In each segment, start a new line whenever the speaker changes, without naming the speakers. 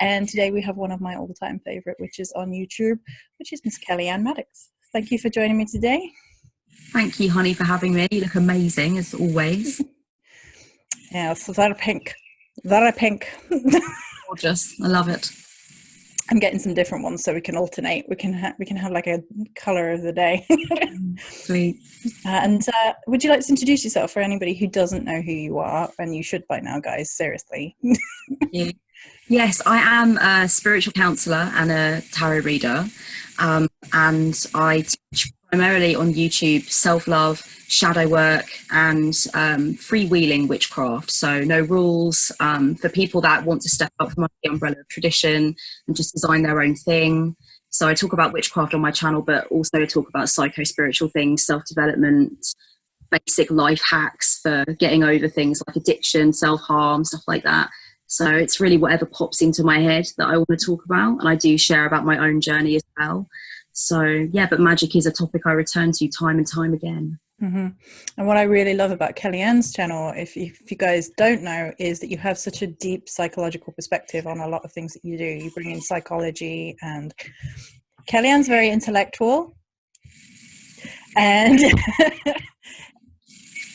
And today we have one of my all-time favorite, which is on YouTube, which is Miss Kelly-Ann Maddox. Thank you for joining me today.
Thank you, honey, for having me. You look amazing, as always.
Yeah, so that a pink.
Gorgeous. I love it.
I'm getting some different ones so we can alternate. We can have like a color of the day.
Sweet.
And would you like to introduce yourself for anybody who doesn't know who you are? And you should by now, guys, seriously.
Yeah. Yes, I am a spiritual counsellor and a tarot reader. And I teach primarily on YouTube self-love, shadow work, and freewheeling witchcraft. So no rules for people that want to step up from the umbrella of tradition and just design their own thing. So I talk about witchcraft on my channel, but also talk about psycho-spiritual things, self-development, basic life hacks for getting over things like addiction, self-harm, stuff like that. So it's really whatever pops into my head that I want to talk about. And I do share about my own journey as well. So yeah, but magic is a topic I return to time and time again.
Mm-hmm. And what I really love about Kelly-Ann's channel, if you guys don't know, is that you have such a deep psychological perspective on a lot of things that you do. You bring in psychology, and Kelly-Ann's very intellectual. And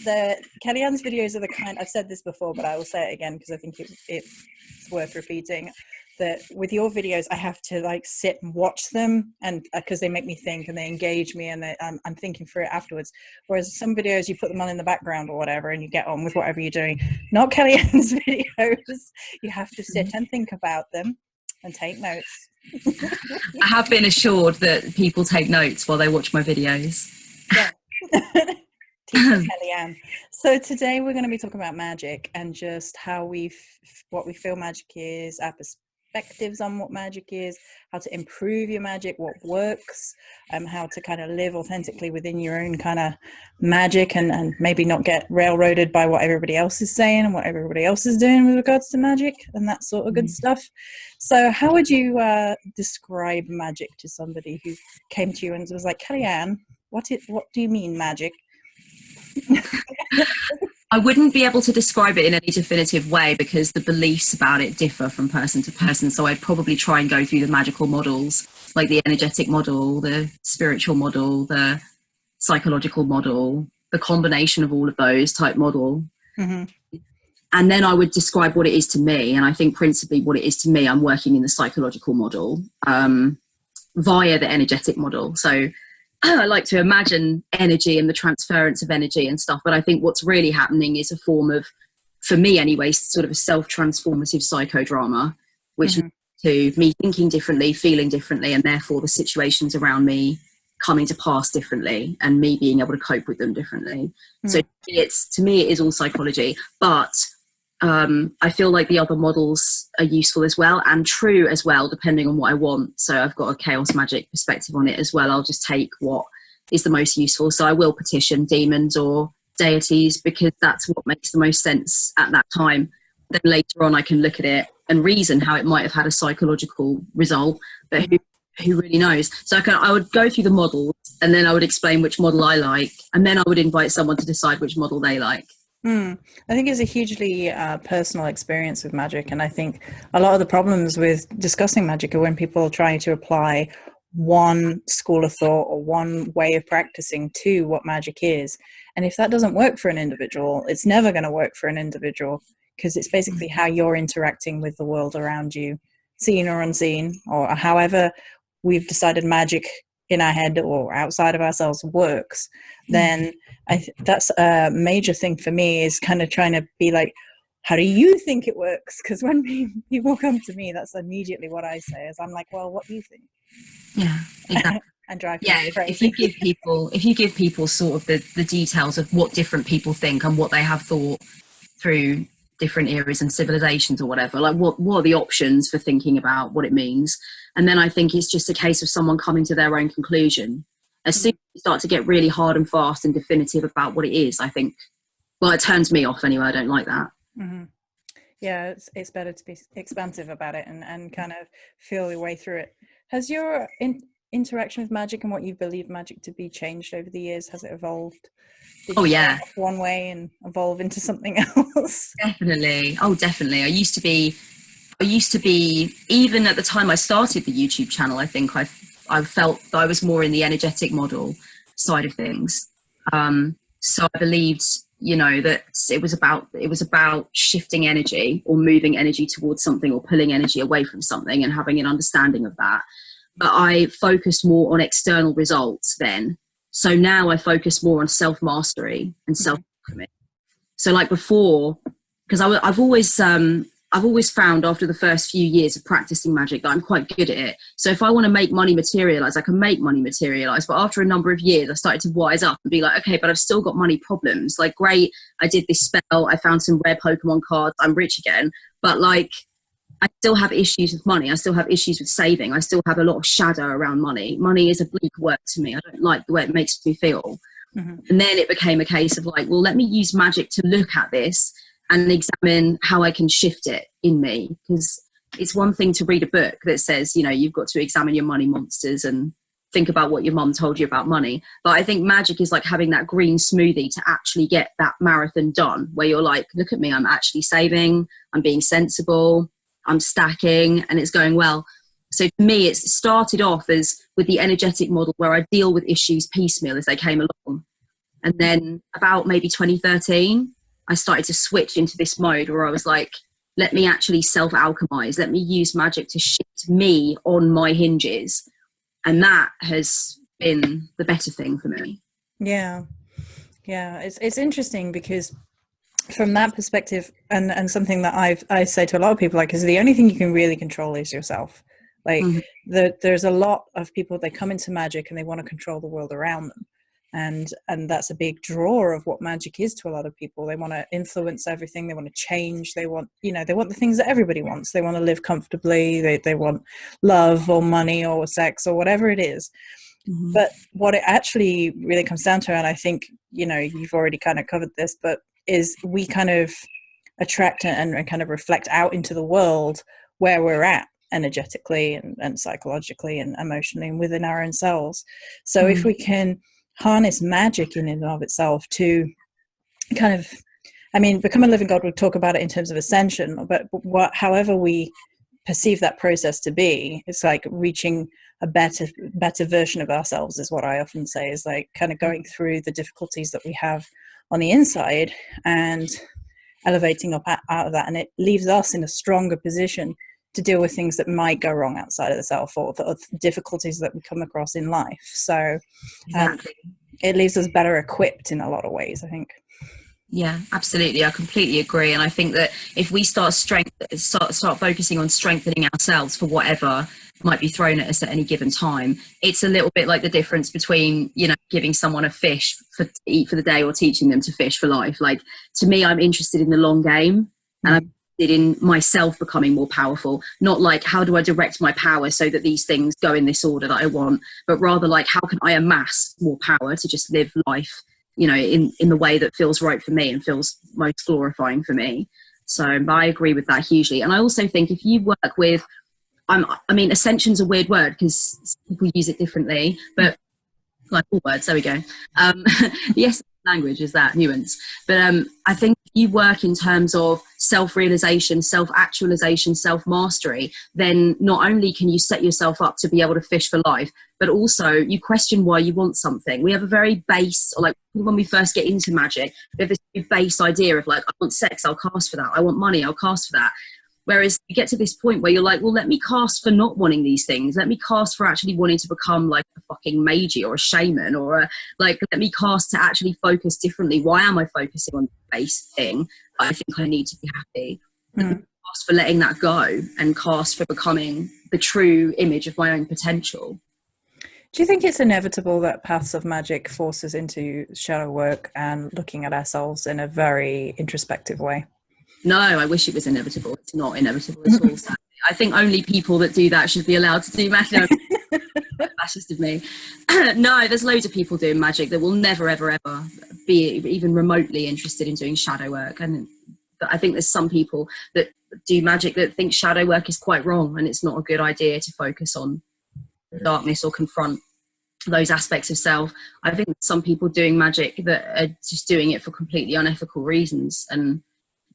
the Kelly-Ann's videos are the kind, I've said this before, but I will say it again because I think it's worth repeating, that with your videos I have to like sit and watch them, and because they make me think and they engage me, and I'm thinking through it afterwards. Whereas some videos you put them on in the background or whatever and you get on with whatever you're doing. Not Kelly-Ann's videos. You have to sit and think about them and take notes.
I have been assured that people take notes while they watch my videos.
Yeah. Teacher Kelly-Ann. So today we're going to be talking about magic and just how what we feel magic is, our perspectives on what magic is, how to improve your magic, what works, how to kind of live authentically within your own kind of magic, and maybe not get railroaded by what everybody else is saying and what everybody else is doing with regards to magic and that sort of good stuff. So how would you describe magic to somebody who came to you and was like, Kelly-Ann, what do you mean magic?
I wouldn't be able to describe it in any definitive way because the beliefs about it differ from person to person. So I'd probably try and go through the magical models, like the energetic model, the spiritual model, the psychological model, the combination of all of those type model. Mm-hmm. And then I would describe what it is to me. And I think principally what it is to me, I'm working in the psychological model via the energetic model. So I like to imagine energy and the transference of energy and stuff, but I think what's really happening is a form of, for me anyway, sort of a self-transformative psychodrama, which leads to me thinking differently, feeling differently, and therefore the situations around me coming to pass differently and me being able to cope with them differently. So to me it is all psychology, but I feel like the other models are useful as well and true as well, depending on what I want. So I've got a chaos magic perspective on it as well. I'll just take what is the most useful. So I will petition demons or deities because that's what makes the most sense at that time. Then later on I can look at it and reason how it might have had a psychological result, but who really knows? So I would go through the models and then I would explain which model I like, and then I would invite someone to decide which model they like.
I think it's a hugely personal experience with magic, and I think a lot of the problems with discussing magic are when people are trying to apply one school of thought or one way of practicing to what magic is. And if that doesn't work for an individual, it's never going to work for an individual, because it's basically how you're interacting with the world around you, seen or unseen, or however we've decided magic in our head or outside of ourselves works. Then that's a major thing for me, is kind of trying to be like, how do you think it works? Because when people come to me, that's immediately what I say, is I'm like, well, what do you think?
Yeah, exactly.
And drive
me
crazy.
if you give people sort of the details of what different people think and what they have thought through different eras and civilizations or whatever, like what are the options for thinking about what it means, and then I think it's just a case of someone coming to their own conclusion. As soon as you start to get really hard and fast and definitive about what it is, I think, well, it turns me off anyway. I don't like that.
Yeah, it's better to be expansive about it and kind of feel your way through it. Has your interaction with magic and what you believe magic to be changed over the years? Has it evolved? Did you start off one way and evolve into something else?
Definitely. I used to be used to be, even at the time I started the YouTube channel, I think I felt that I was more in the energetic model side of things. So I believed, you know, that it was about shifting energy or moving energy towards something or pulling energy away from something and having an understanding of that. But I focused more on external results then. So now I focus more on self-mastery and self-commitment. So like before, because I've always found after the first few years of practicing magic that I'm quite good at it. So if I want to make money materialize, I can make money materialize. But after a number of years, I started to wise up and be like, okay, but I've still got money problems. Like, great, I did this spell, I found some rare Pokemon cards, I'm rich again. But like, I still have issues with money. I still have issues with saving. I still have a lot of shadow around money. Money is a bleak word to me. I don't like the way it makes me feel. Mm-hmm. And then it became a case of like, well, let me use magic to look at this and examine how I can shift it in me. Because it's one thing to read a book that says, you know, you've got to examine your money monsters and think about what your mum told you about money. But I think magic is like having that green smoothie to actually get that marathon done, where you're like, look at me, I'm actually saving, I'm being sensible, I'm stacking, and it's going well. So for me, it started off as with the energetic model where I deal with issues piecemeal as they came along. And then about maybe 2013, I started to switch into this mode where I was like, let me actually self-alchemize. Let me use magic to shift me on my hinges. And that has been the better thing for me.
Yeah. Yeah. It's interesting because from that perspective, and something that I say to a lot of people, like, is the only thing you can really control is yourself. Like, there's a lot of people, they come into magic and they want to control the world around them. And that's a big draw of what magic is to a lot of people. They want to influence everything. They want to change. They want, you know, they want the things that everybody wants. They want to live comfortably. They want love or money or sex or whatever it is. Mm-hmm. But what it actually really comes down to, and I think, you know, you've already kind of covered this, but is we kind of attract and kind of reflect out into the world where we're at energetically and psychologically and emotionally and within our own selves. So if we can harness magic in and of itself to kind of, I mean, become a living God, we'll talk about it in terms of ascension, but however we perceive that process to be, it's like reaching a better version of ourselves is what I often say, is like kind of going through the difficulties that we have on the inside and elevating up out of that. And it leaves us in a stronger position to deal with things that might go wrong outside of the self, or the difficulties that we come across in life. So exactly. It leaves us better equipped in a lot of ways, I think.
Yeah, absolutely. I completely agree. And I think that if we start focusing on strengthening ourselves for whatever might be thrown at us at any given time, it's a little bit like the difference between, you know, giving someone a fish to eat for the day or teaching them to fish for life. Like, to me, I'm interested in the long game, and I'm interested in myself becoming more powerful. Not like, how do I direct my power so that these things go in this order that I want, but rather like, how can I amass more power to just live life, you know, in the way that feels right for me and feels most glorifying for me. So I agree with that hugely. And I also think if you work with, I mean, ascension's a weird word because people use it differently, but like all words, there we go. Yes, language is that nuance. But I think if you work in terms of self-realization, self-actualization, self-mastery, then not only can you set yourself up to be able to fish for life, but also you question why you want something. We have a very base, like when we first get into magic, we have this base idea of like, I want sex, I'll cast for that. I want money, I'll cast for that. Whereas you get to this point where you're like, well, let me cast for not wanting these things. Let me cast for actually wanting to become like a fucking magi or a shaman, or let me cast to actually focus differently. Why am I focusing on the base thing? I think I need to be happy. Cast for letting that go and cast for becoming the true image of my own potential.
Do you think it's inevitable that paths of magic forces into shadow work and looking at ourselves in a very introspective way?
No, I wish it was inevitable. It's not inevitable at all. Sadly. I think only people that do that should be allowed to do magic. Fascist of me. No, there's loads of people doing magic that will never, ever, ever be even remotely interested in doing shadow work. And I think there's some people that do magic that think shadow work is quite wrong, and it's not a good idea to focus on darkness or confront those aspects of self. I think there's some people doing magic that are just doing it for completely unethical reasons, and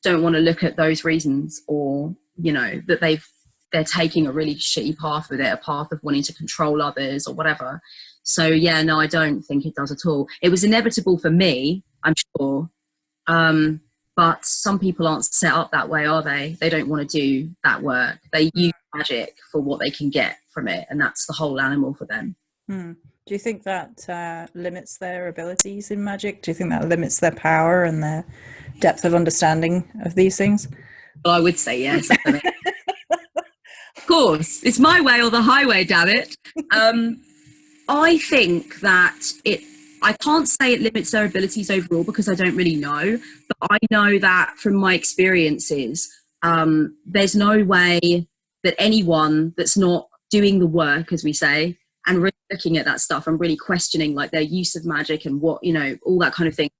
don't want to look at those reasons, or, you know, that they're taking a really shitty path with it, a path of wanting to control others or whatever. So yeah, no, I don't think it does at all. It was inevitable for me, I'm sure. But some people aren't set up that way, are they? They don't want to do that work. They use magic for what they can get from it, and that's the whole animal for them.
Do you think that limits their abilities in magic? Do you think that limits their power and their depth of understanding of these things?
Well, I would say yes. Of course, it's my way or the highway, damn it. I think that I can't say it limits their abilities overall, because I don't really know, but I know that from my experiences, there's no way that anyone that's not doing the work, as we say, and really looking at that stuff and really questioning like their use of magic and what, you know, all that kind of thing,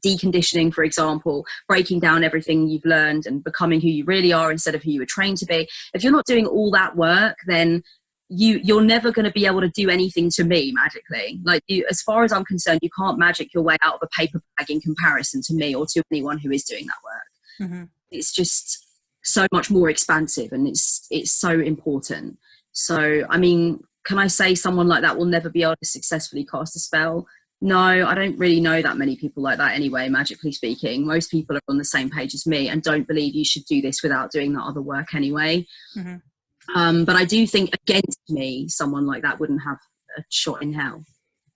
deconditioning, for example, breaking down everything you've learned and becoming who you really are instead of who you were trained to be. If you're not doing all that work, then you're never going to be able to do anything to me magically. Like, as far as I'm concerned, you can't magic your way out of a paper bag in comparison to me or to anyone who is doing that work. Mm-hmm. It's just so much more expansive, and it's so important. So, I mean, can I say someone like that will never be able to successfully cast a spell? No, I don't really know that many people like that anyway, magically speaking. Most people are on the same page as me and don't believe you should do this without doing that other work anyway. Mm-hmm. But I do think against me, someone like that wouldn't have a shot in hell.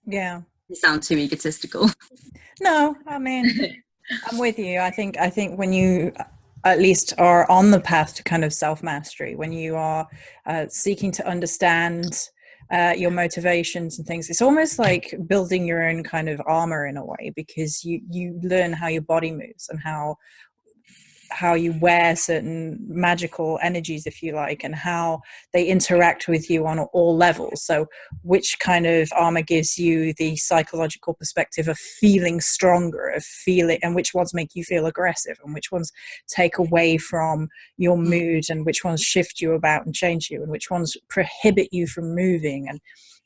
Yeah.
You sound too egotistical.
No, I mean, I'm with you. I think when you at least are on the path to kind of self-mastery, when you are seeking to understand your motivations and things, it's almost like building your own kind of armor in a way, because you learn how your body moves and how you wear certain magical energies, if you like, and how they interact with you on all levels. So which kind of armor gives you the psychological perspective of feeling stronger, of feeling, and which ones make you feel aggressive, and which ones take away from your mood, and which ones shift you about and change you, and which ones prohibit you from moving. And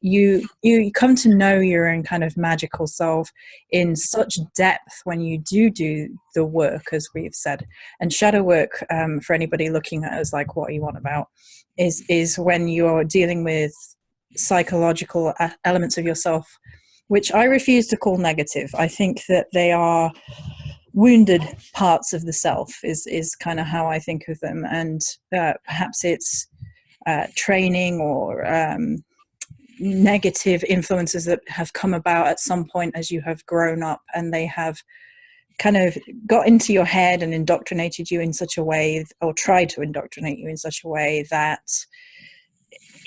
you come to know your own kind of magical self in such depth when you do the work, as we've said. And shadow work, for anybody looking at us like, what are you on about, is when you're dealing with psychological elements of yourself, which I refuse to call negative. I think that they are wounded parts of the self, is kind of how I think of them. And perhaps it's training or negative influences that have come about at some point as you have grown up, and they have kind of got into your head and indoctrinated you in such a way, or tried to indoctrinate you in such a way that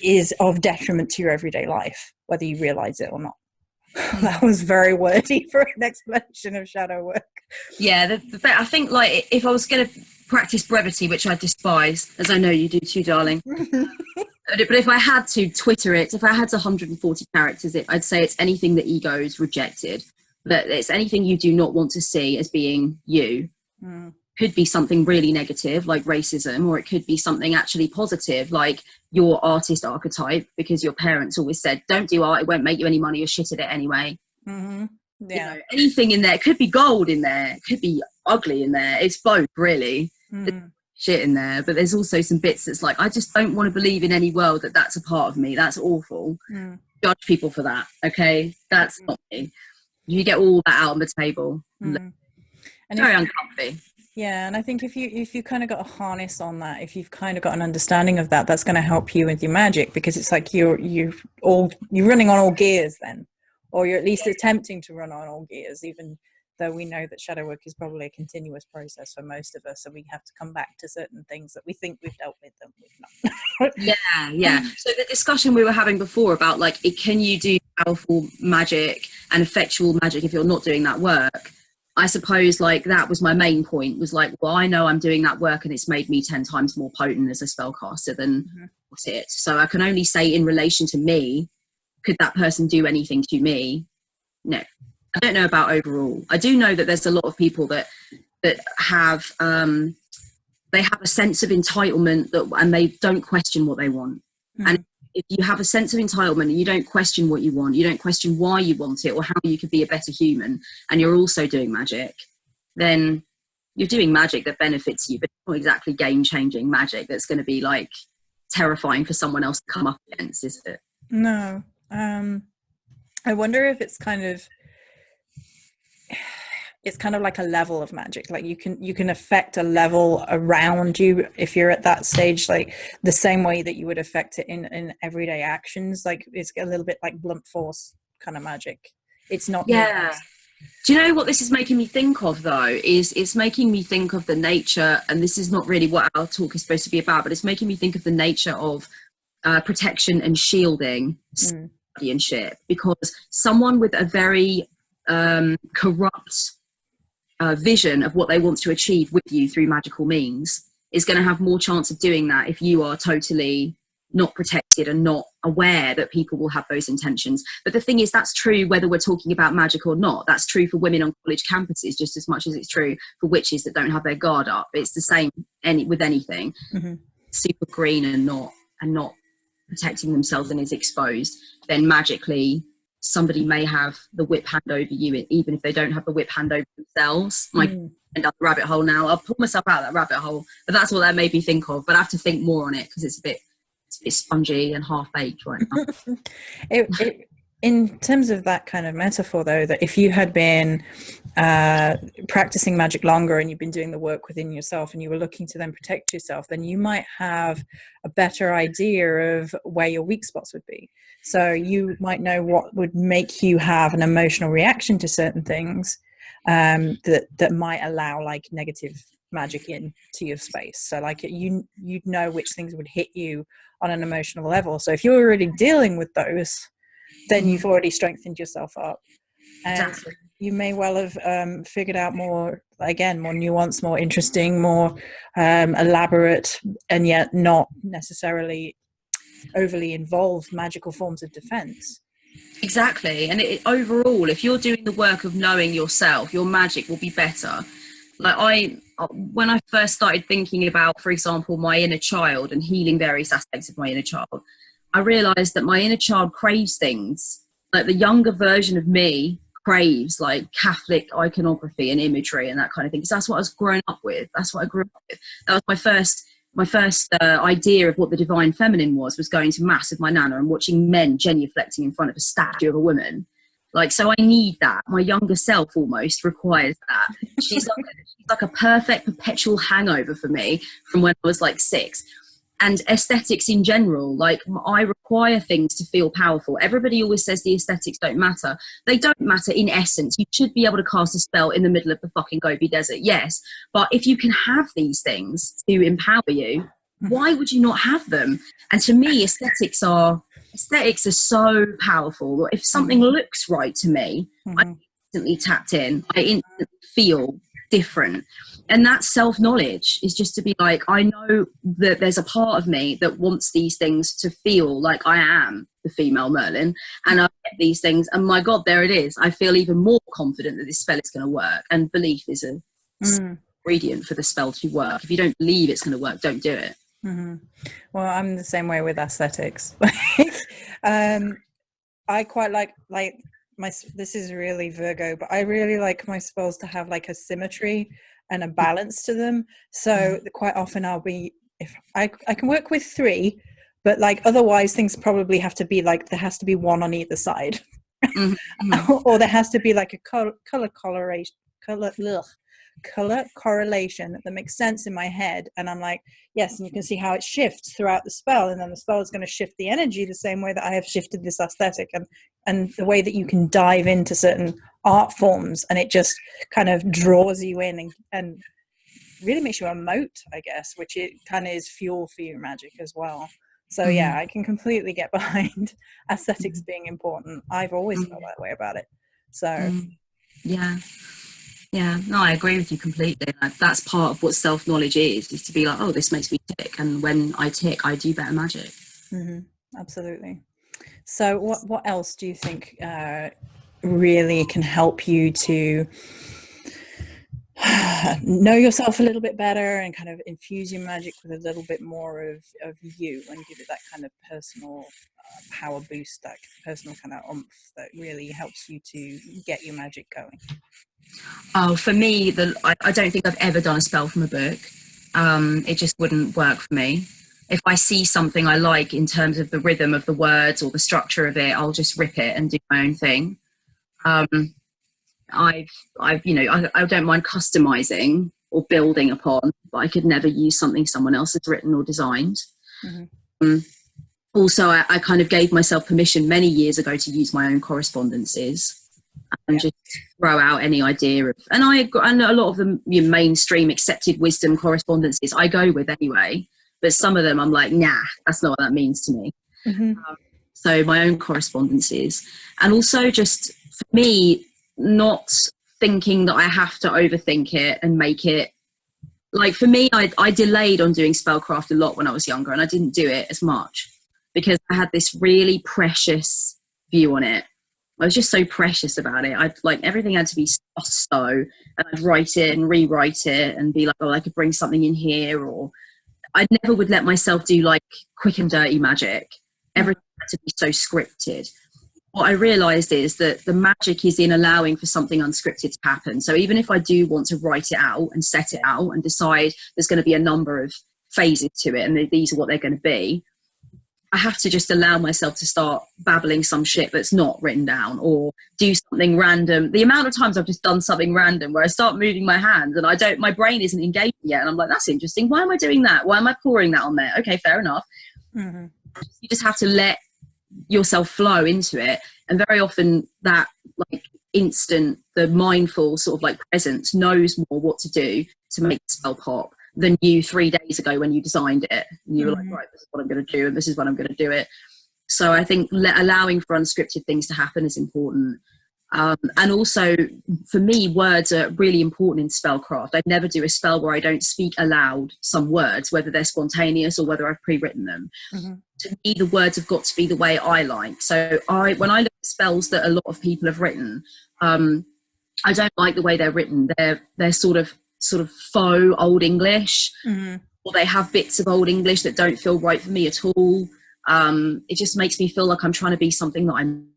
is of detriment to your everyday life, whether you realize it or not. That was very wordy for an explanation of shadow work.
Yeah, I think, like, if I was going to practice brevity, which I despise, as I know you do too, darling, but if I had to Twitter it, if I had 140 characters, I'd say it's anything the ego's rejected. That it's anything you do not want to see as being you. Could be something really negative like racism, or it could be something actually positive like your artist archetype, because your parents always said, don't do art, it won't make you any money, you're shit at it anyway. Mm-hmm. Yeah. You know, anything in there. Could be gold in there, could be ugly in there. It's both, really. Shit in there, but there's also some bits that's like, I just don't want to believe in any world that's a part of me. That's awful. Judge people for that, okay? That's not me. You get all that out on the table. And very uncomfy.
Yeah, and I think if you kind of got a harness on that, if you've kind of got an understanding of that, that's going to help you with your magic, because it's like you're running on all gears then, or you're at least attempting to run on all gears, even though we know that shadow work is probably a continuous process for most of us, so we have to come back to certain things that we think we've dealt with and we've not.
Yeah. So the discussion we were having before about, like, can you do powerful magic and effectual magic if you're not doing that work? I suppose, like, that was my main point, was like, well, I know I'm doing that work and it's made me 10 times more potent as a spellcaster than what's it. So I can only say, in relation to me, could that person do anything to me? No. I don't know about overall. I do know that there's a lot of people that have they have a sense of entitlement, and they don't question what they want. And if you have a sense of entitlement and you don't question what you want, you don't question why you want it or how you could be a better human, and you're also doing magic, then you're doing magic that benefits you, but it's not exactly game-changing magic that's going to be like terrifying for someone else to come up against, is it?
No. I wonder if it's kind of like a level of magic. Like you can affect a level around you if you're at that stage, like the same way that you would affect it in everyday actions. Like it's a little bit like blunt force kind of magic. It's not
Yeah. Do you know what this is making me think of, though? Is it's making me think of the nature, and this is not really what our talk is supposed to be about, but it's making me think of the nature of protection and shielding, guardianship, because someone with a very corrupt vision of what they want to achieve with you through magical means is going to have more chance of doing that if you are totally not protected and not aware that people will have those intentions. But the thing is, that's true whether we're talking about magic or not. That's true for women on college campuses just as much as it's true for witches that don't have their guard up. It's the same with anything. Super green and not protecting themselves and is exposed, then magically somebody may have the whip hand over you, even if they don't have the whip hand over themselves. End up the rabbit hole now. I'll pull myself out of that rabbit hole, but that's what that made me think of. But I have to think more on it because it's a bit spongy and half-baked right now.
In terms of that kind of metaphor, though, that if you had been practicing magic longer and you've been doing the work within yourself and you were looking to then protect yourself, then you might have a better idea of where your weak spots would be. So you might know what would make you have an emotional reaction to certain things that might allow like negative magic into your space. So like you'd know which things would hit you on an emotional level. So if you're already dealing with those, then you've already strengthened yourself up, and
Exactly.
you may well have figured out more nuanced, more interesting, more elaborate, and yet not necessarily overly involved magical forms of defense.
Exactly. And overall, if you're doing the work of knowing yourself, your magic will be better. Like when I first started thinking about, for example, my inner child and healing various aspects of my inner child, I realized that my inner child craves things like the younger version of me craves like Catholic iconography and imagery and that kind of thing. Because that's what I was growing up with. That's what I grew up with. That was my first idea of what the divine feminine was going to mass with my nana and watching men genuflecting in front of a statue of a woman. Like, so I need that. My younger self almost requires that. She's like a perfect perpetual hangover for me from when I was like 6. And aesthetics in general, like I require things to feel powerful. Everybody always says the aesthetics don't matter. They don't matter in essence. You should be able to cast a spell in the middle of the fucking Gobi Desert, yes. But if you can have these things to empower you, why would you not have them? And to me, aesthetics are so powerful. If something looks right to me, I instantly tapped in. I instantly feel different. And that self-knowledge is just to be like, I know that there's a part of me that wants these things to feel like I am the female Merlin, and I get these things, and my God, there it is. I feel even more confident that this spell is going to work. And belief is a ingredient for the spell to work. If you don't believe it's going to work, don't do it.
Well, I'm the same way with aesthetics. I quite like this is really Virgo, but I really like my spells to have like a symmetry and a balance to them. So quite often I'll be, if I can work with 3, but like otherwise things probably have to be like, there has to be 1 on either side. Or there has to be like a color correlation that makes sense in my head, and I'm like, yes, and you can see how it shifts throughout the spell, and then the spell is going to shift the energy the same way that I have shifted this aesthetic, and the way that you can dive into certain art forms, and it just kind of draws you in and really makes you emote, I guess, which it kind of is fuel for your magic as well. So yeah, I can completely get behind aesthetics being important. I've always felt that way about it. So
yeah, no, I agree with you completely. Like, that's part of what self-knowledge is to be like, oh, this makes me tick, and when I tick, I do better magic.
Absolutely. So what else do you think really can help you to know yourself a little bit better and kind of infuse your magic with a little bit more of you, and give it that kind of personal power boost, that personal kind of oomph that really helps you to get your magic going?
Oh, for me, I don't think I've ever done a spell from a book. It just wouldn't work for me. If I see something I like in terms of the rhythm of the words or the structure of it, I'll just rip it and do my own thing. Um, I don't mind customizing or building upon, but I could never use something someone else has written or designed.
Mm-hmm.
Also, I kind of gave myself permission many years ago to use my own correspondences and just throw out any idea of, and a lot of the mainstream accepted wisdom correspondences I go with anyway, but some of them I'm like, nah, that's not what that means to me.
Mm-hmm.
So my own correspondences, and also just for me, not thinking that I have to overthink it and make it, like for me, I delayed on doing spellcraft a lot when I was younger, and I didn't do it as much because I had this really precious view on it. I was just so precious about it. I'd like everything had to be so, and I'd write it and rewrite it and be like, oh, I could bring something in here, or I never would let myself do like quick and dirty magic. Everything had to be so scripted. What I realized is that the magic is in allowing for something unscripted to happen. So even if I do want to write it out and set it out and decide there's going to be a number of phases to it and these are what they're going to be, I have to just allow myself to start babbling some shit that's not written down, or do something random. The amount of times I've just done something random where I start moving my hands and my brain isn't engaged yet. And I'm like, that's interesting. Why am I doing that? Why am I pouring that on there? Okay, fair enough.
Mm-hmm.
You just have to let yourself flow into it. And very often that like instant, the mindful sort of like presence knows more what to do to make the spell pop than you 3 days ago when you designed it. And you were like, right, this is what I'm going to do and this is when I'm going to do it. So I think allowing for unscripted things to happen is important. And also for me, words are really important in spellcraft. I'd never do a spell where I don't speak aloud some words, whether they're spontaneous or whether I've pre-written them. Mm-hmm. To me, the words have got to be the way I like. So when I look at spells that a lot of people have written, I don't like the way they're written. They're sort of faux Old English, mm-hmm. or they have bits of Old English that don't feel right for me at all. It just makes me feel like I'm trying to be something that I'm,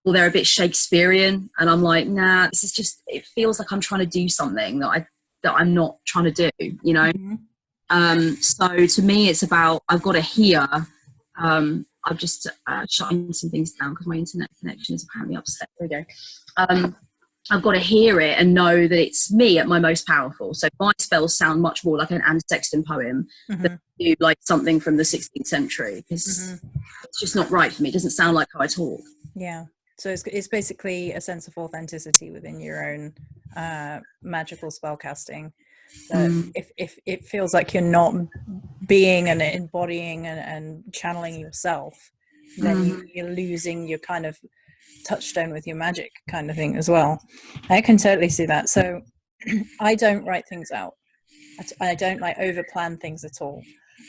or they're a bit Shakespearean, and I'm like, nah, this is just, it feels like I'm trying to do something that I'm not trying to do, you know? Mm-hmm. So to me, it's about, I've got to hear, I've just shutting some things down because my internet connection is apparently upset. There we go. I've got to hear it and know that it's me at my most powerful. So my spells sound much more like an Ancestry poem mm-hmm. than do like something from the 16th century. It's just not right for me. It doesn't sound like how I talk.
Yeah. So it's basically a sense of authenticity within your own magical spellcasting. If it feels like you're not being and embodying and channeling yourself, then you're losing your kind of touchstone with your magic kind of thing as well. I can totally see that. So I don't write things out. I don't like over plan things at all,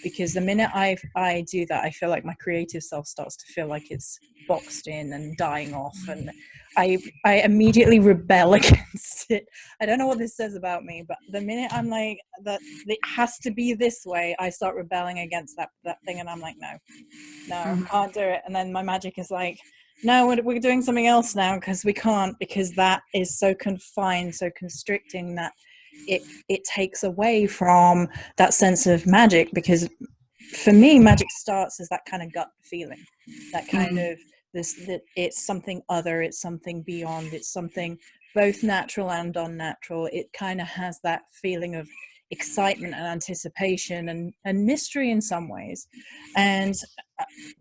because the minute I do that, I feel like my creative self starts to feel like it's boxed in and dying off, and I immediately rebel against it. I don't know what this says about me, but the minute I'm like that it has to be this way, I start rebelling against that thing, and I'm like, no, I can't do it. And then my magic is like, no, we're doing something else now, because we can't, because that is so confined, so constricting, that it takes away from that sense of magic. Because for me, magic starts as that kind of gut feeling, that kind of that it's something other, it's something beyond, it's something both natural and unnatural. It kind of has that feeling of excitement and anticipation and mystery in some ways, and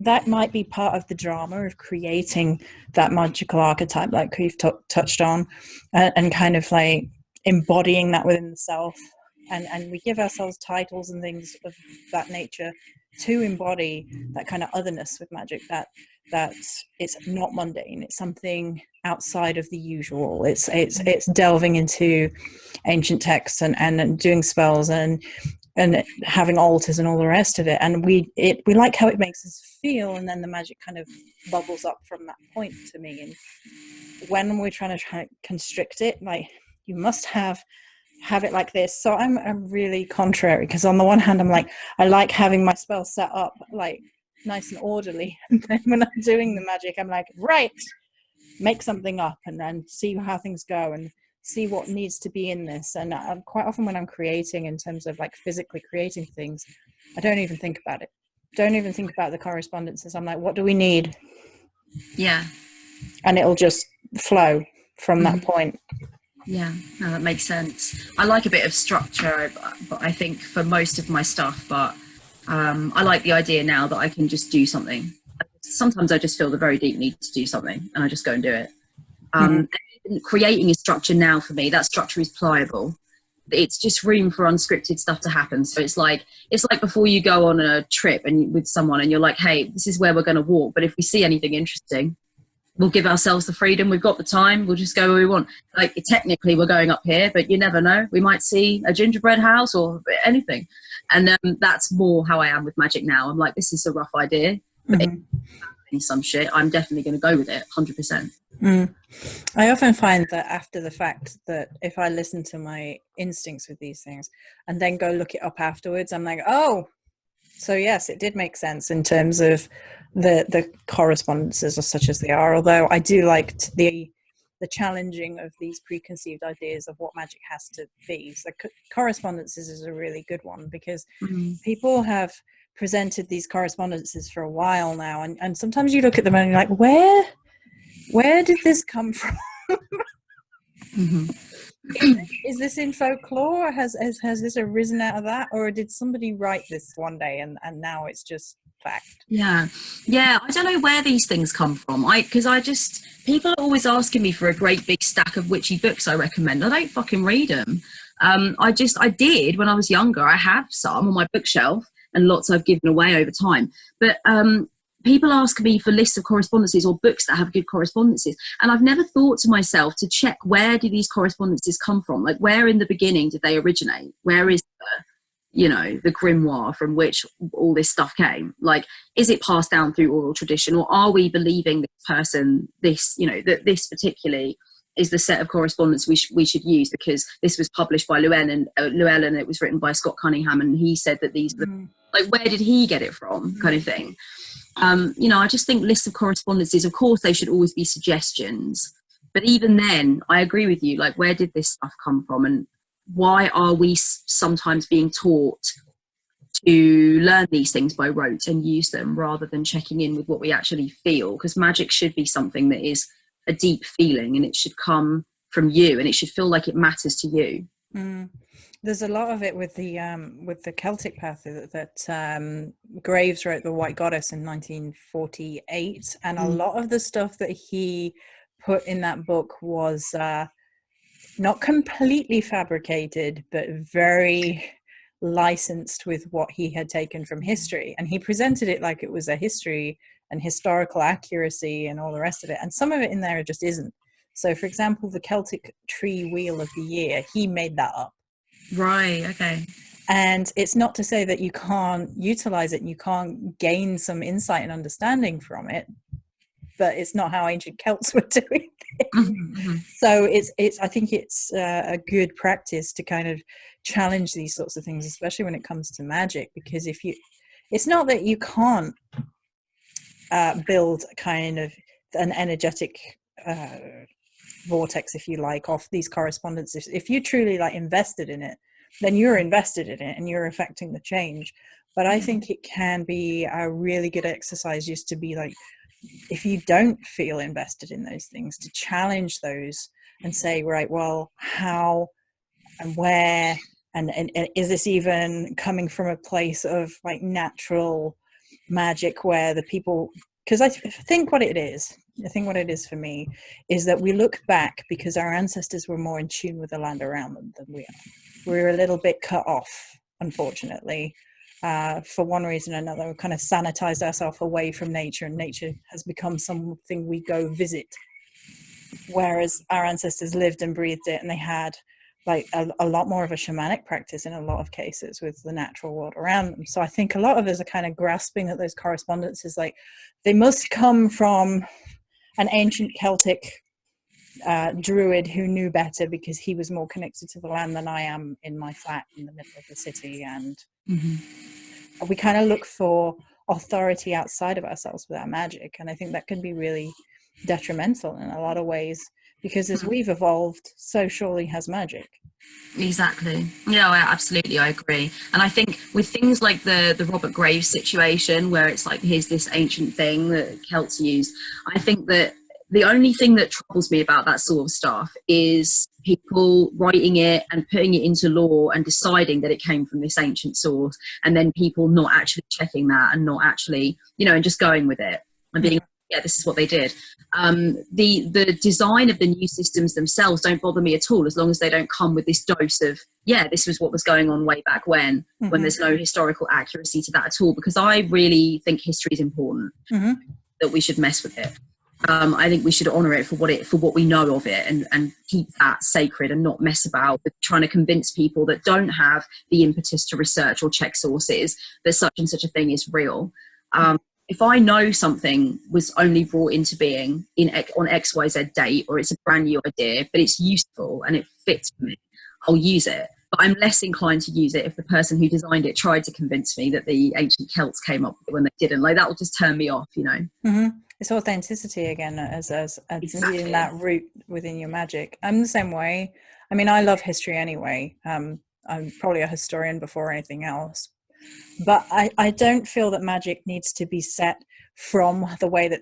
that might be part of the drama of creating that magical archetype like we've touched on, and kind of like embodying that within the self, and we give ourselves titles and things of that nature to embody that kind of otherness with magic, that it's not mundane, it's something outside of the usual, it's delving into ancient texts and doing spells and having altars and all the rest of it, and we like how it makes us feel, and then the magic kind of bubbles up from that point to me. And when we're trying to constrict it, like, you must have it like this. So I'm really contrary, because on the one hand I'm like, I like having my spell set up like nice and orderly, and then when I'm doing the magic I'm like, right, make something up and then see how things go. And see what needs to be in this. And quite often when I'm creating, in terms of like physically creating things, I don't even think about it. Don't even think about the correspondences. I'm like, what do we need?
Yeah.
And it'll just flow from that point.
Yeah, no, that makes sense. I like a bit of structure, but I think for most of my stuff, but I like the idea now that I can just do something. Sometimes I just feel the very deep need to do something and I just go and do it. Creating a structure now for me, that structure is pliable. It's just room for unscripted stuff to happen. So it's like before you go on a trip and with someone and you're like, hey, this is where we're going to walk. But if we see anything interesting, we'll give ourselves the freedom. We've got the time. We'll just go where we want. Like technically we're going up here, but you never know. We might see a gingerbread house or anything. And that's more how I am with magic now. I'm like, this is a rough idea, but if some shit, I'm definitely going to go with it 100%.
I often find that after the fact, that if I listen to my instincts with these things and then go look it up afterwards, I'm like, oh, so yes, it did make sense in terms of the correspondences, as such as they are. Although I do like the challenging of these preconceived ideas of what magic has to be. So correspondences is a really good one, because people have presented these correspondences for a while now, and sometimes you look at them and you're like, where did this come from? Is this in folklore? Has this arisen out of that, or did somebody write this one day and now it's just fact? Yeah,
I don't know where these things come from. People are always asking me for a great big stack of witchy books I recommend. I don't fucking read them. I did when I was younger. I have some on my bookshelf and lots I've given away over time, but people ask me for lists of correspondences or books that have good correspondences. And I've never thought to myself to check, where do these correspondences come from? Like, where in the beginning did they originate? Where is the grimoire from which all this stuff came? Like, is it passed down through oral tradition, or are we believing this person, that this particularly is the set of correspondence we should use because this was published by Llewellyn and it was written by Scott Cunningham and he said that these like, where did he get it from, kind of thing. I just think lists of correspondences, of course they should always be suggestions, but even then I agree with you, like, where did this stuff come from, and why are we sometimes being taught to learn these things by rote and use them rather than checking in with what we actually feel? Because magic should be something that is a deep feeling, and it should come from you, and it should feel like it matters to you.
There's a lot of it with the Celtic path that Graves wrote The White Goddess in 1948, and a lot of the stuff that he put in that book was not completely fabricated, but very licensed with what he had taken from history, and he presented it like it was a history and historical accuracy and all the rest of it, and some of it in there just isn't. So for example, the Celtic tree wheel of the year, he made that up.
Right, okay.
And it's not to say that you can't utilize it and you can't gain some insight and understanding from it, but it's not how ancient Celts were doing it. So I think it's a good practice to kind of challenge these sorts of things, especially when it comes to magic, because it's not that you can't build kind of an energetic vortex, if you like, off these correspondences. If you truly invested in it, then you're invested in it and you're affecting the change. But I think it can be a really good exercise just to be like, if you don't feel invested in those things, to challenge those and say, right, well, how and where, and is this even coming from a place of natural magic where the people, because I think what it is for me is that we look back because our ancestors were more in tune with the land around them than we are. We're a little bit cut off, unfortunately, for one reason or another. We've kind of sanitized ourselves away from nature, and nature has become something we go visit. Whereas our ancestors lived and breathed it, and they had a lot more of a shamanic practice in a lot of cases with the natural world around them. So I think a lot of us are kind of grasping at those correspondences, like they must come from an ancient Celtic druid who knew better because he was more connected to the land than I am in my flat in the middle of the city. And we kind of look for authority outside of ourselves with our magic. And I think that can be really detrimental in a lot of ways, because as we've evolved, so surely has magic.
Exactly. Yeah, absolutely, I agree. And I think with things like the Robert Graves situation, where it's like, here's this ancient thing that Celts use, I think that the only thing that troubles me about that sort of stuff is people writing it and putting it into law and deciding that it came from this ancient source, and then people not actually checking that and not actually, and just going with it and being, yeah, this is what they did. The design of the new systems themselves don't bother me at all, as long as they don't come with this dose of, yeah, this was what was going on way back when there's no historical accuracy to that at all, because I really think history is important, that we should mess with it. I think we should honour it for what we know of it, and keep that sacred, and not mess about with trying to convince people that don't have the impetus to research or check sources that such and such a thing is real. If I know something was only brought into being on XYZ date, or it's a brand new idea, but it's useful and it fits me, I'll use it. But I'm less inclined to use it if the person who designed it tried to convince me that the ancient Celts came up with it when they didn't. Like, that will just turn me off,
It's authenticity again, as
Exactly.
needing that root within your magic. I'm the same way. I mean, I love history anyway. I'm probably a historian before anything else. But I don't feel that magic needs to be set from the way that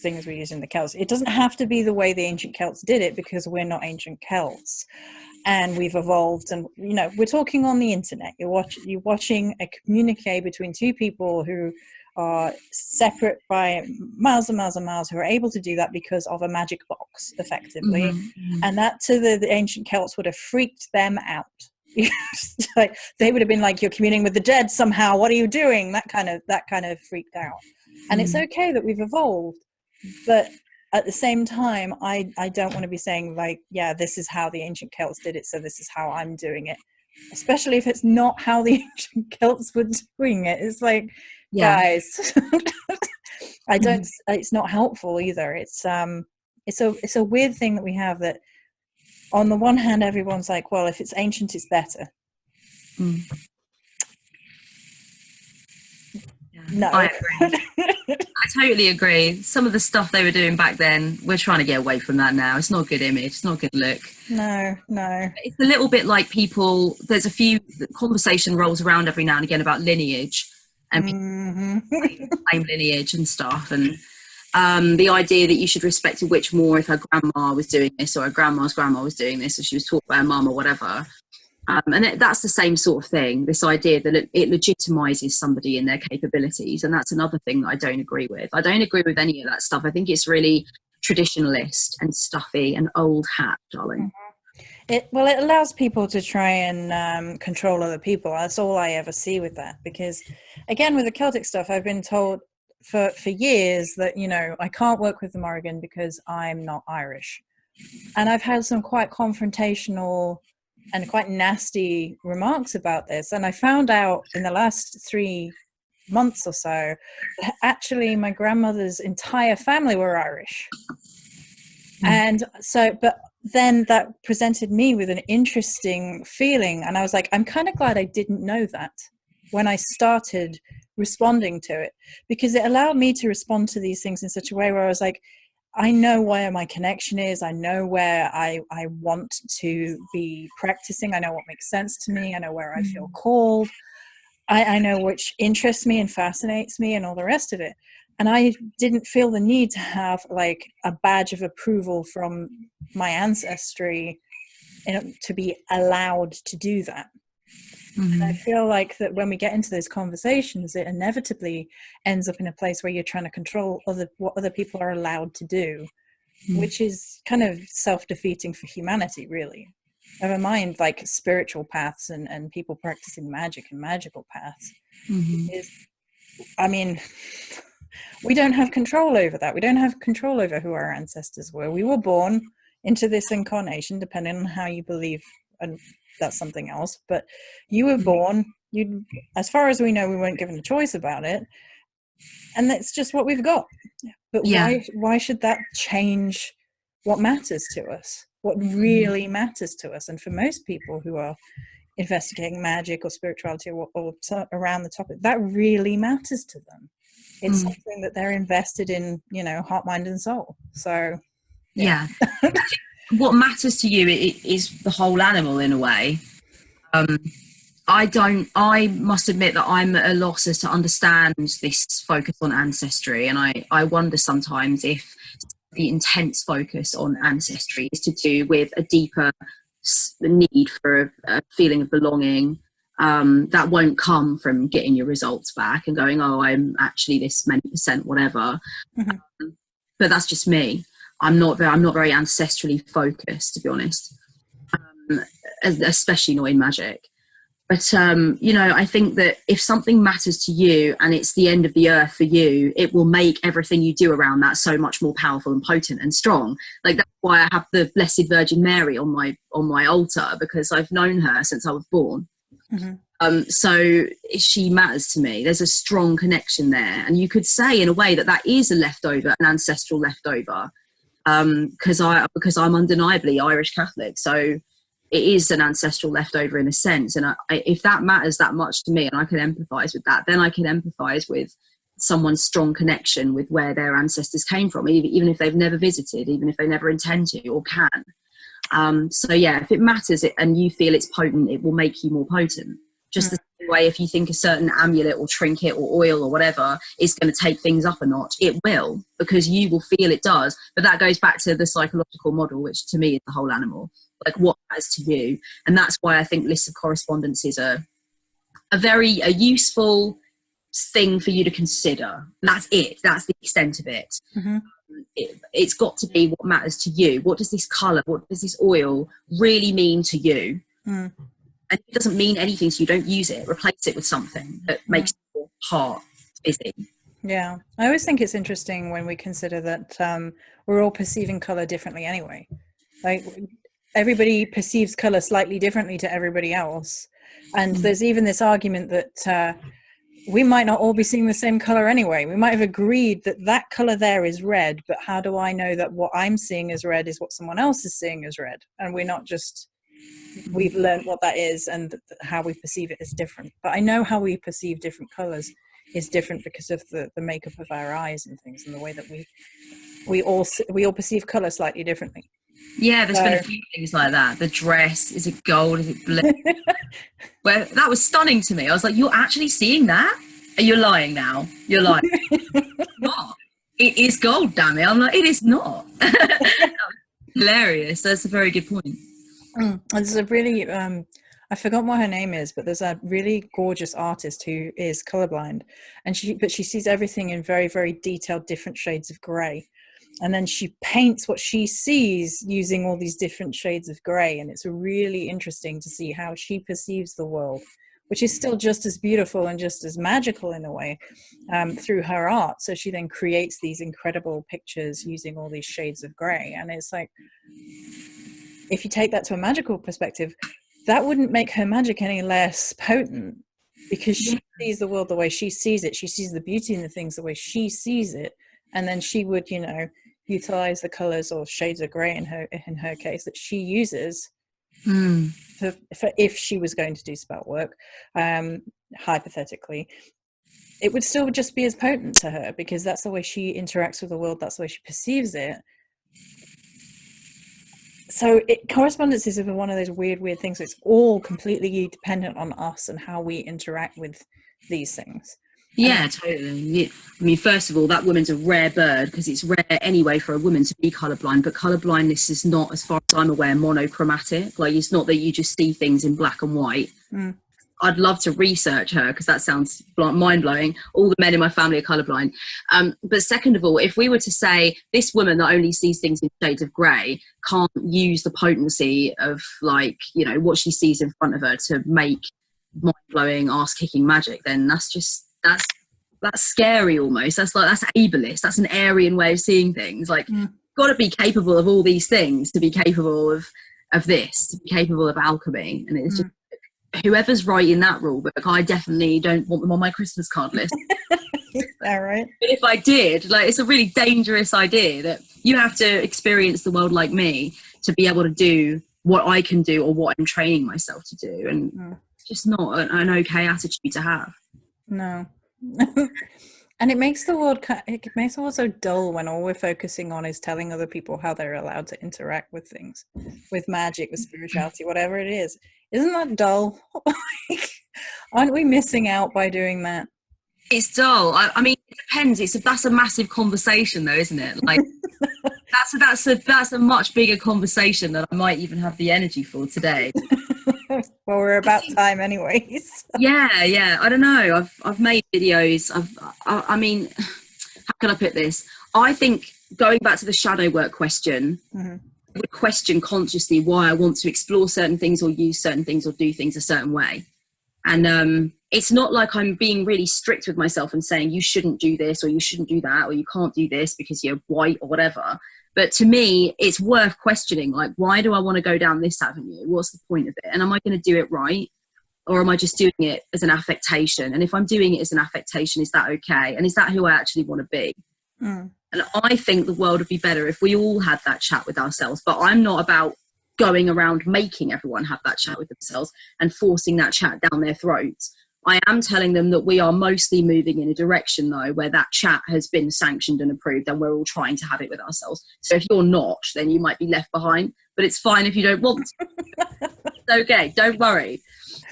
things were used in the Celts. It doesn't have to be the way the ancient Celts did it, because we're not ancient Celts. And we've evolved, and we're talking on the internet. You're watching a communique between two people who are separate by miles and miles and miles, who are able to do that because of a magic box, effectively. And that to the ancient Celts would have freaked them out. Like, they would have been like, you're communing with the dead somehow, what are you doing? That kind of freaked out. And it's okay that we've evolved, but at the same time, I don't want to be saying like, yeah, this is how the ancient Celts did it, so this is how I'm doing it, especially if it's not how the ancient Celts were doing it. It's like, guys, I don't, it's not helpful either. It's a weird thing that we have, that on the one hand, everyone's like, well, if it's ancient, it's better. No.
I agree. I totally agree. Some of the stuff they were doing back then, we're trying to get away from that now. It's not a good image. It's not a good look.
No.
It's a little bit like people, there's a few, the conversation rolls around every now and again about lineage, and people claim lineage and stuff. And the idea that you should respect a witch more if her grandma was doing this, or her grandma's grandma was doing this, or she was taught by her mum or whatever. And that's the same sort of thing, this idea that it legitimizes somebody in their capabilities. And that's another thing that I don't agree with. I don't agree with any of that stuff. I think it's really traditionalist and stuffy and old hat, darling.
It allows people to try and control other people. That's all I ever see with that. Because, again, with the Celtic stuff, I've been told for years that, I can't work with the Morrigan because I'm not Irish. And I've had some quite confrontational and quite nasty remarks about this. And I found out in the last 3 months or so that actually my grandmother's entire family were Irish. And so, but then that presented me with an interesting feeling. And I was like, I'm kind of glad I didn't know that when I started responding to it, because it allowed me to respond to these things in such a way where I was like, I know where my connection is. I know where I want to be practicing. I know what makes sense to me. I know where I feel called. I know which interests me and fascinates me and all the rest of it. And I didn't feel the need to have like a badge of approval from my ancestry to be allowed to do that. And I feel like that when we get into those conversations, it inevitably ends up in a place where you're trying to control what other people are allowed to do, which is kind of self-defeating for humanity, really. Never mind like spiritual paths and people practicing magic and magical paths. I mean, we don't have control over that. We don't have control over who our ancestors were. We were born into this incarnation, depending on how you believe, and that's something else. But you were born, as far as we know, we weren't given a choice about it. And that's just what we've got. But why should that change what matters to us? What really matters to us? And for most people who are investigating magic or spirituality or around the topic, that really matters to them. It's something that they're invested in, heart, mind, and soul. So,
yeah. what matters to you is the whole animal in a way. I must admit that I'm at a loss as to understand this focus on ancestry, and I wonder sometimes if the intense focus on ancestry is to do with a deeper need for a feeling of belonging that won't come from getting your results back and going, oh, I'm actually this many percent whatever.
Mm-hmm.
But that's just me. I'm not very ancestrally focused, to be honest, especially not in magic. But, I think that if something matters to you and it's the end of the earth for you, it will make everything you do around that so much more powerful and potent and strong. Like, that's why I have the Blessed Virgin Mary on my altar, because I've known her since I was born. Mm-hmm. So she matters to me. There's a strong connection there. And you could say in a way that is a leftover, an ancestral leftover, because I'm undeniably Irish Catholic. So it is an ancestral leftover in a sense. And if that matters that much to me and I can empathise with that, then I can empathise with someone's strong connection with where their ancestors came from, even if they've never visited, even if they never intend to or can. So yeah, if it matters and you feel it's potent, it will make you more potent. Just the same way, if you think a certain amulet or trinket or oil or whatever is going to take things up a notch, it will, because you will feel it does. But that goes back to the psychological model, which to me is the whole animal. Like, what matters to you? And that's why I think lists of correspondences are a useful thing for you to consider. And that's it. That's the extent of it. Mm-hmm. It's got to be what matters to you. What does this colour, what does this oil really mean to you? Mm. And it doesn't mean anything to you. Don't use it. Replace it with something that makes your heart busy.
Yeah. I always think it's interesting when we consider that we're all perceiving colour differently anyway. Like, everybody perceives colour slightly differently to everybody else. And there's even this argument that we might not all be seeing the same colour anyway. We might have agreed that colour there is red, but how do I know that what I'm seeing as red is what someone else is seeing as red? And we've learned what that is, and how we perceive it is different. But I know how we perceive different colours is different because of the makeup of our eyes and things, and the way that we all perceive colour slightly differently.
Yeah, there's been a few things like that. The dress, is it gold? Is it blue? Well, that was stunning to me. I was like, you're actually seeing that? You're lying now. You're lying. Not. It is gold, damn it. I'm like, it is not. Hilarious. That's a very good point.
There's a really, I forgot what her name is, but there's a really gorgeous artist who is colorblind, and she sees everything in very, very detailed, different shades of grey. And then she paints what she sees using all these different shades of grey. And it's really interesting to see how she perceives the world, which is still just as beautiful and just as magical in a way, through her art. So she then creates these incredible pictures using all these shades of grey. And it's like, if you take that to a magical perspective, that wouldn't make her magic any less potent, because she sees the world the way she sees it. She sees the beauty in the things the way she sees it. And then she would, utilize the colors or shades of gray in her case that she uses for if she was going to do spell work, hypothetically, it would still just be as potent to her, because that's the way she interacts with the world, that's the way she perceives it. So correspondences are one of those weird things. It's all completely dependent on us and how we interact with these things.
Yeah, totally. I mean, first of all, that woman's a rare bird, because it's rare anyway for a woman to be colourblind. But colourblindness is not, as far as I'm aware, monochromatic. Like, it's not that you just see things in black and white. I'd love to research her, because that sounds mind-blowing. All the men in my family are colourblind. But second of all, if we were to say this woman that only sees things in shades of grey can't use the potency of, like, what she sees in front of her to make mind-blowing, ass-kicking magic, then that's scary almost. That's ableist. That's an Aryan way of seeing things. Like, got to be capable of all these things to be capable of this, to be capable of alchemy. And it's just, whoever's writing that rule book, I definitely don't want them on my Christmas card list.
All right.
But if I did, it's a really dangerous idea that you have to experience the world like me to be able to do what I can do or what I'm training myself to do. And it's just not an okay attitude to have.
No. And it makes the world so dull when all we're focusing on is telling other people how they're allowed to interact with things, with magic, with spirituality, whatever it is. Isn't that dull? Like, aren't we missing out by doing that?
It's dull. I mean, it depends. That's a massive conversation, though, isn't it? Like, that's a much bigger conversation that I might even have the energy for today.
Well, we're about time anyways.
Yeah. I don't know. I've made videos. I mean, how can I put this? I think going back to the shadow work question, I would question consciously why I want to explore certain things or use certain things or do things a certain way. And it's not like I'm being really strict with myself and saying you shouldn't do this or you shouldn't do that or you can't do this because you're white or whatever. But to me, it's worth questioning, like, why do I want to go down this avenue? What's the point of it? And am I going to do it right? Or am I just doing it as an affectation? And if I'm doing it as an affectation, is that okay? And is that who I actually want to be? And I think the world would be better if we all had that chat with ourselves. But I'm not about going around making everyone have that chat with themselves and forcing that chat down their throats. I am telling them that we are mostly moving in a direction, though, where that chat has been sanctioned and approved, and we're all trying to have it with ourselves. So if you're not, then you might be left behind. But it's fine if you don't want to. It's okay, don't worry.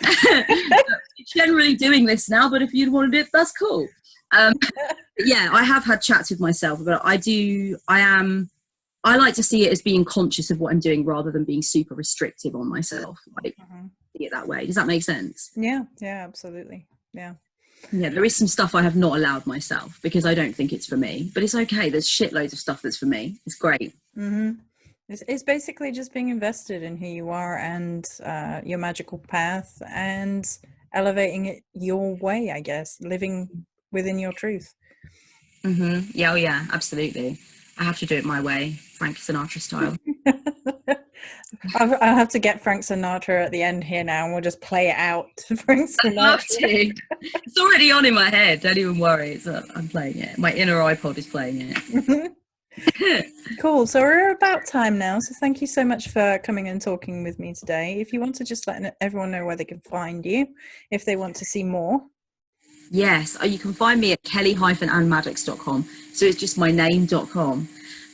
You're generally doing this now, but if you wanted it, that's cool. Yeah, I have had chats with myself, but I like to see it as being conscious of what I'm doing rather than being super restrictive on myself. Like, see it that way. Does that make sense?
Yeah, absolutely. Yeah,
there is some stuff I have not allowed myself because I don't think it's for me, but it's okay. There's shitloads of stuff that's for me. It's great.
It's basically just being invested in who you are and your magical path and elevating it your way, I guess, living within your truth.
Yeah, absolutely. I have to do it my way, Frank Sinatra style.
I'll have to get Frank Sinatra at the end here now, and we'll just play it out to Frank Sinatra.
I'd love to. It's already on in my head. Don't even worry. I'm playing it. My inner iPod is playing it.
Cool. So we're about time now. So thank you so much for coming and talking with me today. If you want to just let everyone know where they can find you, if they want to see more.
Yes, you can find me at kelly-annmaddox.com. So it's just my name.com.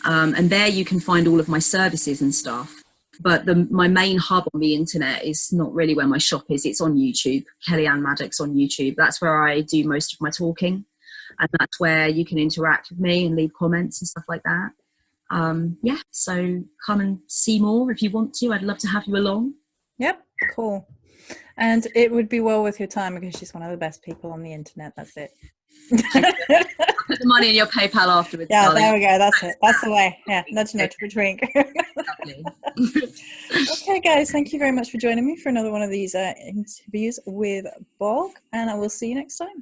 And there you can find all of my services and stuff. But my main hub on the internet is not really where my shop is. It's on YouTube, Kelly-Ann Maddox on YouTube. That's where I do most of my talking. And that's where you can interact with me and leave comments and stuff like that. So come and see more if you want to. I'd love to have you along.
Yep, cool. And it would be well with your time because she's one of the best people on the internet. That's it.
Put the money in your PayPal afterwards.
Yeah,
darling.
there we go. That's it. That's the way. Yeah, nudge, wink. Okay, guys, thank you very much for joining me for another one of these interviews with Bog, and I will see you next time.